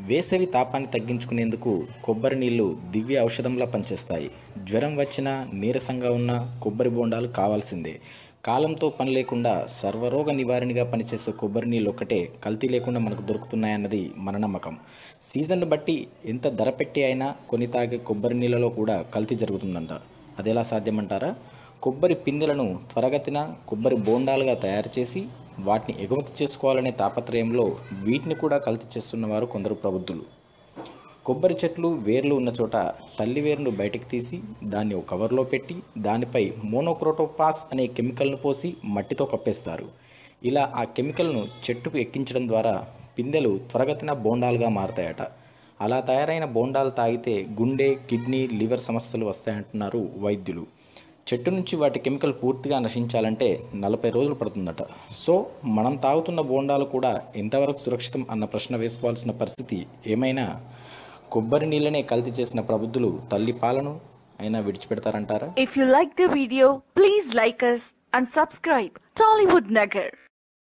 వేసవి తాపాన్ని తగ్గించుకునేందుకు కొబ్బరి నీళ్లు దివ్య ఔషధంలా పనిచేస్తాయి. జ్వరం వచ్చినా, నీరసంగా ఉన్నా కొబ్బరి బోండాలు కావాల్సిందే. కాలంతో పని లేకుండా సర్వరోగ నివారణగా పనిచేసే కొబ్బరి నీళ్ళు ఒక్కటే కల్తీ లేకుండా మనకు దొరుకుతున్నాయన్నది మన నమ్మకం. సీజన్ను బట్టి ఎంత ధర పెట్టి అయినా కొని తాగే కొబ్బరి నీళ్ళలో కూడా కల్తీ జరుగుతుందంట. అదెలా సాధ్యమంటారా? కొబ్బరి పిందెలను త్వరగతిన కొబ్బరి బోండాలుగా తయారు చేసి వాటిని ఎగుమతి చేసుకోవాలనే తాపత్రయంలో వీటిని కూడా కల్తీ చేస్తున్నవారు కొందరు ప్రబుద్ధులు. కొబ్బరి చెట్లు వేర్లు ఉన్న చోట తల్లి వేరును బయటకు తీసి దాన్ని ఒక కవర్లో పెట్టి దానిపై మోనోక్రోటోపాస్ అనే కెమికల్ను పోసి మట్టితో కప్పేస్తారు. ఇలా ఆ కెమికల్ను చెట్టుకు ఎక్కించడం ద్వారా పిందెలు త్వరగతిన బోండాలుగా మారతాయట. అలా తయారైన బోండాలు తాగితే గుండె, కిడ్నీ, లివర్ సమస్యలు వస్తాయంటున్నారు వైద్యులు. చెట్టు నుంచి వాటి కెమికల్ పూర్తిగా నశించాలంటే 40 రోజులు పడుతుందట. సో మనం తాగుతున్న బోండాలు కూడా ఎంతవరకు సురక్షితం అన్న ప్రశ్న వేసుకోవాల్సిన పరిస్థితి ఏమైనా కొబ్బరి నీళ్ళనే కల్తీ చేసిన ప్రబుద్ధులు తల్లి పాలను అయినా విడిచిపెడతారంటారా? If you like the video, please like us and subscribe Tollywood Nagar.